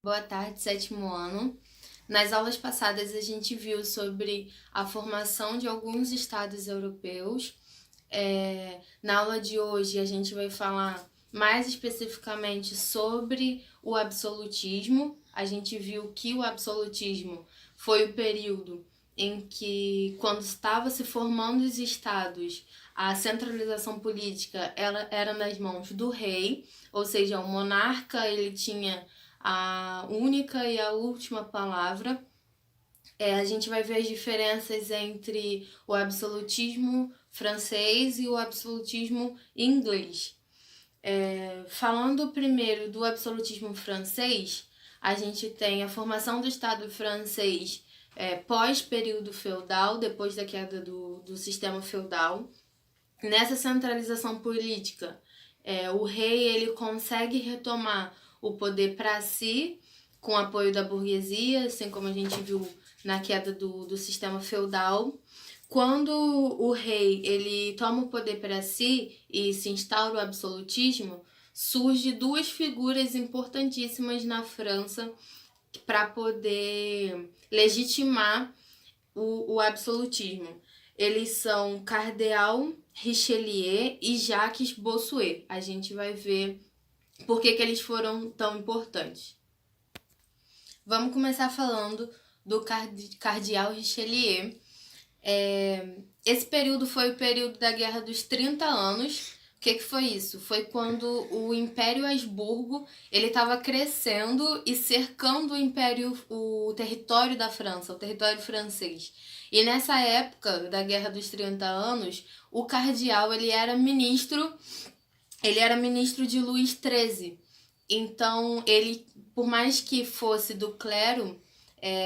Boa tarde, sétimo ano. Nas aulas passadas a gente viu sobre a formação de alguns estados europeus. Na aula de hoje a gente vai falar mais especificamente sobre o absolutismo. A gente viu que o absolutismo foi o período em que, quando estava se formando os estados, a centralização política ela era nas mãos do rei, ou seja, o monarca ele tinha a única e a última palavra. A gente vai ver as diferenças entre o absolutismo francês e o absolutismo inglês. Falando primeiro do absolutismo francês, a gente tem a formação do Estado francês pós-período feudal, depois da queda do sistema feudal. Nessa centralização política, o rei ele consegue retomar o poder para si, com o apoio da burguesia, assim como a gente viu na queda do sistema feudal. Quando o rei ele toma o poder para si e se instaura o absolutismo, surge duas figuras importantíssimas na França para poder legitimar o absolutismo. Eles são Cardeal Richelieu e Jacques Bossuet. A gente vai ver por que eles foram tão importantes. Vamos começar falando do Cardeal Richelieu. Esse período foi o período da Guerra dos 30 Anos. O que foi isso? Foi quando o Império Habsburgo ele estava crescendo e cercando o território da França, o território francês. E nessa época da Guerra dos 30 Anos, o cardeal ele era ministro de Luís XIII. Então, ele, por mais que fosse do clero,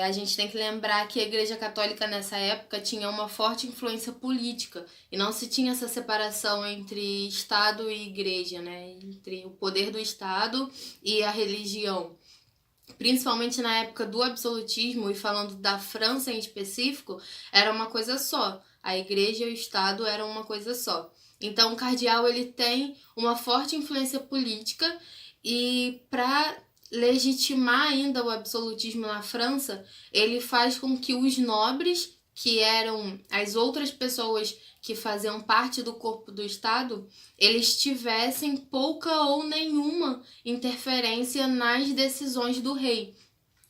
a gente tem que lembrar que a Igreja Católica nessa época tinha uma forte influência política e não se tinha essa separação entre Estado e Igreja, né? Entre o poder do Estado e a religião. Principalmente na época do absolutismo e falando da França em específico, era uma coisa só. A Igreja e o Estado eram uma coisa só. Então, o cardeal ele tem uma forte influência política e para legitimar ainda o absolutismo na França, ele faz com que os nobres, que eram as outras pessoas que faziam parte do corpo do Estado, eles tivessem pouca ou nenhuma interferência nas decisões do rei,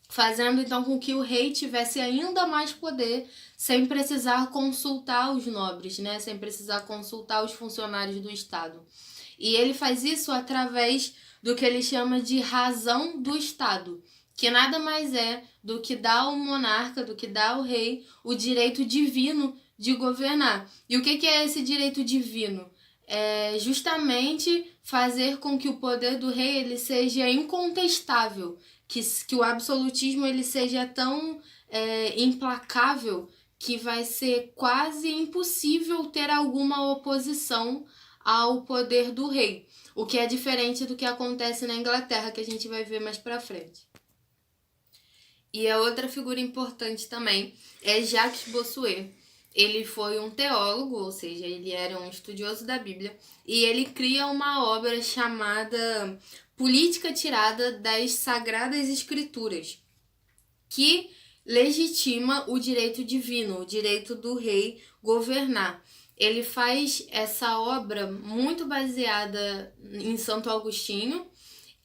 fazendo então com que o rei tivesse ainda mais poder sem precisar consultar os nobres, né? Sem precisar consultar os funcionários do Estado. E ele faz isso através do que ele chama de razão do Estado, que nada mais é do que dar ao monarca, do que dar ao rei o direito divino de governar. E o que é esse direito divino? É justamente fazer com que o poder do rei ele seja incontestável, que o absolutismo ele seja tão implacável que vai ser quase impossível ter alguma oposição ao poder do rei, o que é diferente do que acontece na Inglaterra, que a gente vai ver mais pra frente. E a outra figura importante também é Jacques Bossuet. Ele foi um teólogo, ou seja, ele era um estudioso da Bíblia, e ele cria uma obra chamada Política Tirada das Sagradas Escrituras, que legitima o direito divino, o direito do rei governar. Ele faz essa obra muito baseada em Santo Agostinho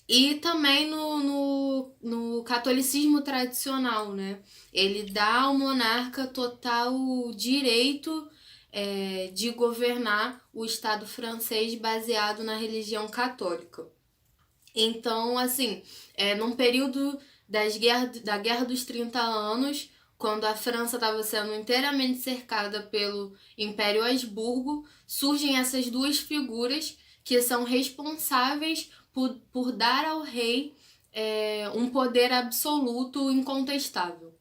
e também no catolicismo tradicional, né? Ele dá ao monarca total direito de governar o Estado francês baseado na religião católica. Então, assim, num período da Guerra dos 30 Anos, quando a França estava sendo inteiramente cercada pelo Império Habsburgo, surgem essas duas figuras que são responsáveis por dar ao rei um poder absoluto incontestável.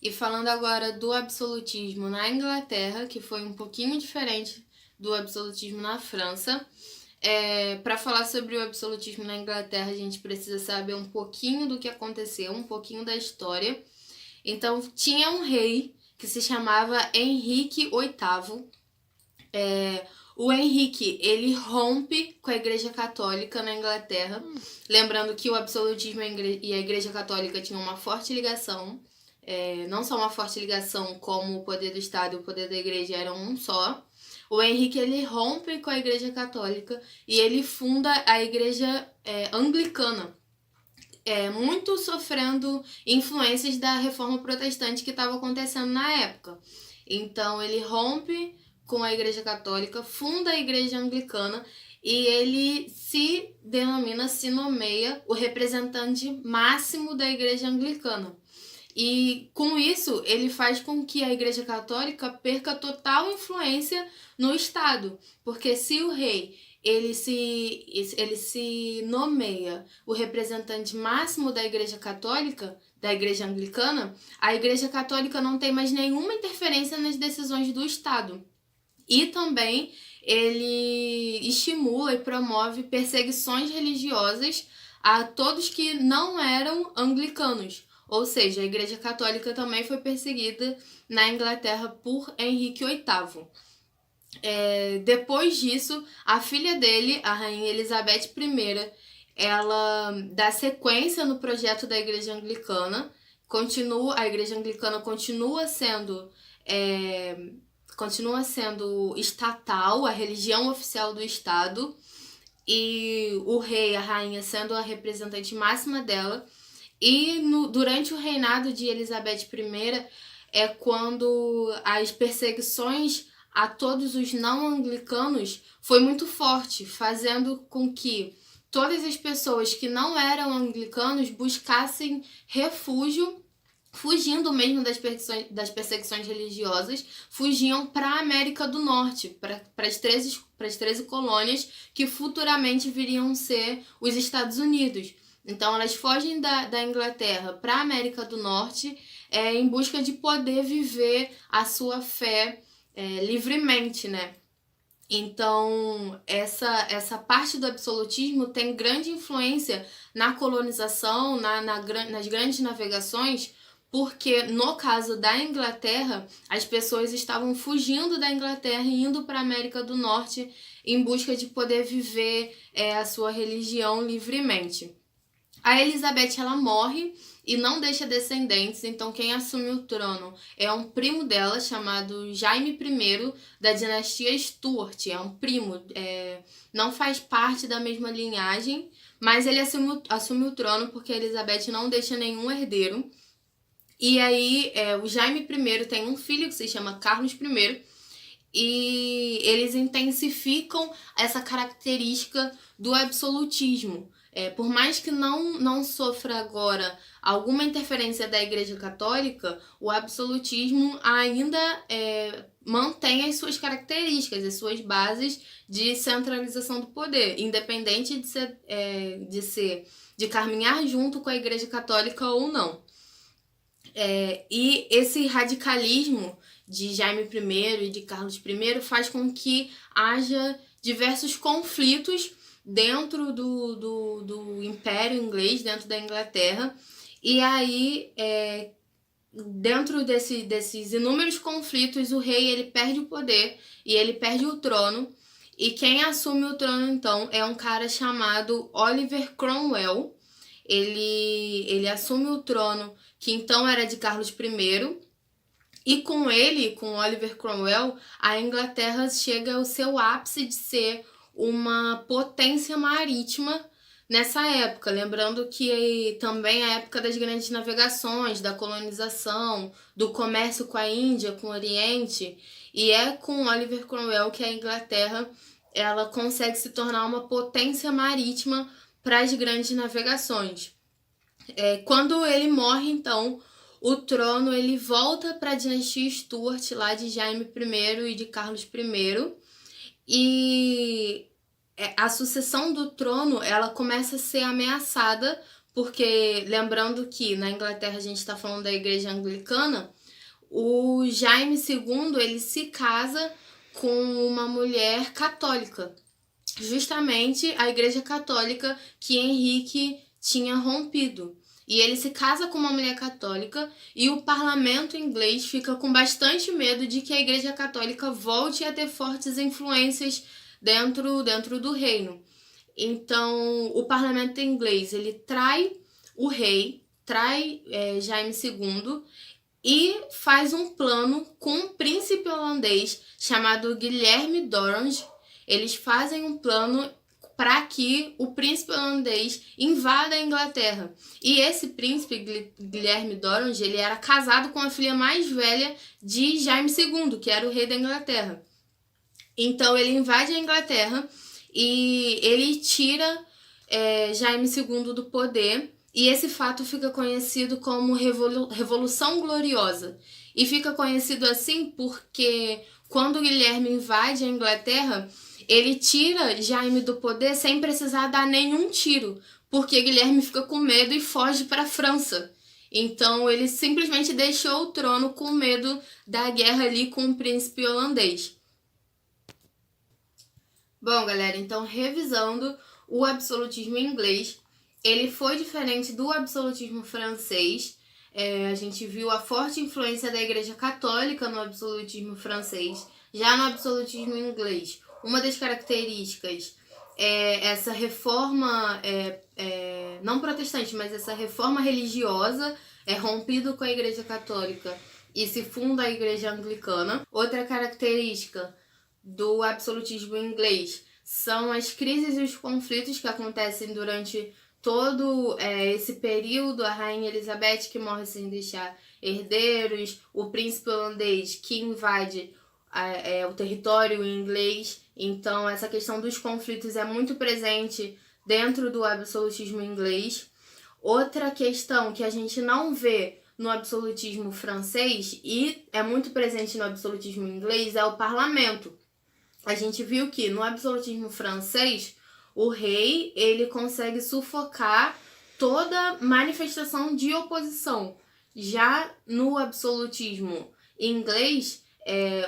E falando agora do absolutismo na Inglaterra, que foi um pouquinho diferente do absolutismo na França, para falar sobre o absolutismo na Inglaterra, a gente precisa saber um pouquinho do que aconteceu, um pouquinho da história. Então, tinha um rei que se chamava Henrique VIII. O Henrique, ele rompe com a Igreja Católica na Inglaterra, lembrando que o absolutismo e a Igreja Católica tinham uma forte ligação, não só uma forte ligação, como o poder do Estado e o poder da Igreja eram um só. O Henrique, ele rompe com a Igreja Católica e ele funda a Igreja Anglicana, muito sofrendo influências da Reforma Protestante que estava acontecendo na época. Então ele rompe com a Igreja Católica, funda a Igreja Anglicana e ele se nomeia o representante máximo da Igreja Anglicana. E com isso, ele faz com que a Igreja Católica perca total influência no Estado, porque se o rei ele se nomeia o representante máximo da Igreja Católica, da Igreja Anglicana, a Igreja Católica não tem mais nenhuma interferência nas decisões do Estado. E também ele estimula e promove perseguições religiosas a todos que não eram anglicanos. Ou seja, a Igreja Católica também foi perseguida na Inglaterra por Henrique VIII. Depois disso, a filha dele, a Rainha Elizabeth I, ela dá sequência no projeto da Igreja Anglicana. A Igreja Anglicana continua sendo estatal, a religião oficial do Estado, e o rei, a rainha, sendo a representante máxima dela. E durante o reinado de Elizabeth I é quando as perseguições a todos os não anglicanos foi muito forte, fazendo com que todas as pessoas que não eram anglicanos buscassem refúgio, fugindo mesmo das perseguições religiosas, fugiam para a América do Norte, para as 13 colônias que futuramente viriam ser os Estados Unidos. Então elas fogem da Inglaterra para a América do Norte em busca de poder viver a sua fé livremente, né? Então, essa parte do absolutismo tem grande influência na colonização, nas grandes navegações, porque no caso da Inglaterra, as pessoas estavam fugindo da Inglaterra e indo para a América do Norte em busca de poder viver a sua religião livremente. A Elizabeth, ela morre e não deixa descendentes, então quem assume o trono é um primo dela, chamado Jaime I, da dinastia Stuart. É um primo, não faz parte da mesma linhagem, mas ele assume o trono porque a Elizabeth não deixa nenhum herdeiro. E aí o Jaime I tem um filho que se chama Carlos I, e eles intensificam essa característica do absolutismo. Por mais que não sofra agora alguma interferência da Igreja Católica, o absolutismo ainda mantém as suas características, as suas bases de centralização do poder, independente de caminhar junto com a Igreja Católica ou não. E esse radicalismo de Jaime I e de Carlos I faz com que haja diversos conflitos dentro do Império Inglês, dentro da Inglaterra. E aí, dentro desses inúmeros conflitos, o rei ele perde o poder e ele perde o trono. E quem assume o trono, então, é um cara chamado Oliver Cromwell. Ele assume o trono, que então era de Carlos I. E com ele, com Oliver Cromwell, a Inglaterra chega ao seu ápice de ser uma potência marítima nessa época. Lembrando que também é a época das grandes navegações, da colonização, do comércio com a Índia, com o Oriente. E é com Oliver Cromwell que a Inglaterra ela consegue se tornar uma potência marítima para as grandes navegações. Quando ele morre, então, o trono ele volta para a dinastia Stuart, lá de Jaime I e de Carlos I. E a sucessão do trono ela começa a ser ameaçada, porque, lembrando que na Inglaterra a gente está falando da Igreja Anglicana, o Jaime II ele se casa com uma mulher católica, justamente a Igreja Católica que Henrique tinha rompido. e ele se casa com uma mulher católica e o parlamento inglês fica com bastante medo de que a Igreja Católica volte a ter fortes influências dentro do reino. Então, o parlamento inglês ele trai o rei, trai Jaime II e faz um plano com um príncipe holandês chamado Guilherme d'Orange. Eles fazem um plano para que o príncipe holandês invada a Inglaterra. E esse príncipe, Guilherme d'Orange, ele era casado com a filha mais velha de Jaime II, que era o rei da Inglaterra. Então ele invade a Inglaterra e ele tira Jaime II do poder. E esse fato fica conhecido como Revolução Gloriosa. E fica conhecido assim porque quando Guilherme invade a Inglaterra, ele tira Jaime do poder sem precisar dar nenhum tiro, porque Guilherme fica com medo e foge para a França. Então ele simplesmente deixou o trono com medo da guerra ali com o príncipe holandês. Bom, galera, então revisando, o absolutismo inglês, ele foi diferente do absolutismo francês. A gente viu a forte influência da Igreja Católica no absolutismo francês. Já no absolutismo inglês, uma das características é essa reforma, não protestante, mas essa reforma religiosa, rompido com a Igreja Católica e se funda a Igreja Anglicana. Outra característica do absolutismo inglês são as crises e os conflitos que acontecem durante todo esse período. A rainha Elizabeth que morre sem deixar herdeiros, o príncipe holandês que invade o território inglês. Então essa questão dos conflitos é muito presente dentro do absolutismo inglês. Outra questão que a gente não vê no absolutismo francês e é muito presente no absolutismo inglês é o parlamento. A gente viu que no absolutismo francês, o rei ele consegue sufocar toda manifestação de oposição. Já no absolutismo inglês,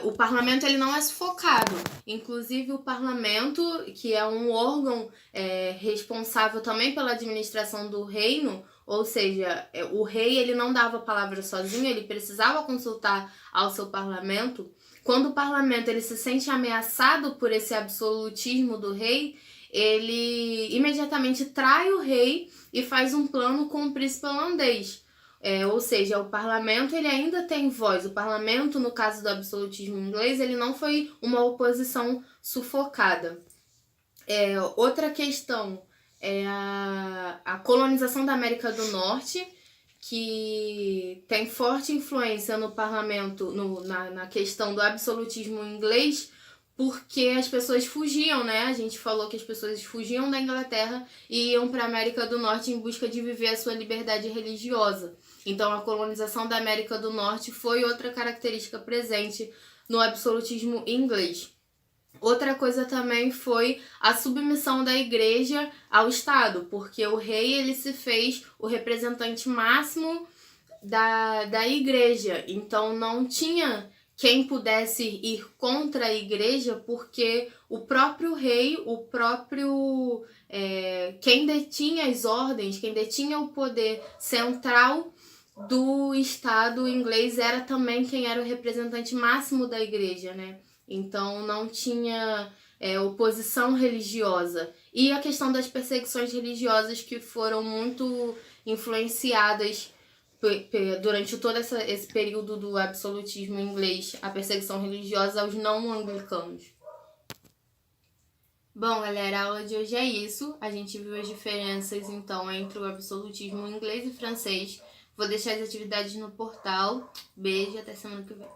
o parlamento ele não é sufocado. Inclusive o parlamento, que é um órgão responsável também pela administração do reino, ou seja, o rei ele não dava a palavra sozinho, ele precisava consultar ao seu parlamento. Quando o parlamento ele se sente ameaçado por esse absolutismo do rei, ele imediatamente trai o rei e faz um plano com o príncipe holandês. Ou seja, o parlamento ele ainda tem voz. O parlamento, no caso do absolutismo inglês, ele não foi uma oposição sufocada. Outra questão é a colonização da América do Norte, que tem forte influência no parlamento, na questão do absolutismo inglês, porque as pessoas fugiam, né? A gente falou que as pessoas fugiam da Inglaterra e iam para a América do Norte em busca de viver a sua liberdade religiosa. Então a colonização da América do Norte foi outra característica presente no absolutismo inglês. Outra coisa também foi a submissão da igreja ao Estado, porque o rei ele se fez o representante máximo da igreja. Então não tinha quem pudesse ir contra a igreja, porque o próprio rei, quem detinha as ordens, quem detinha o poder central do Estado inglês era também quem era o representante máximo da igreja, né? Então não tinha oposição religiosa. E a questão das perseguições religiosas que foram muito influenciadas durante todo esse período do absolutismo inglês, a perseguição religiosa aos não anglicanos. Bom, galera, a aula de hoje é isso. A gente viu as diferenças, então, entre o absolutismo inglês e francês. Vou deixar as atividades no portal. Beijo, até semana que vem.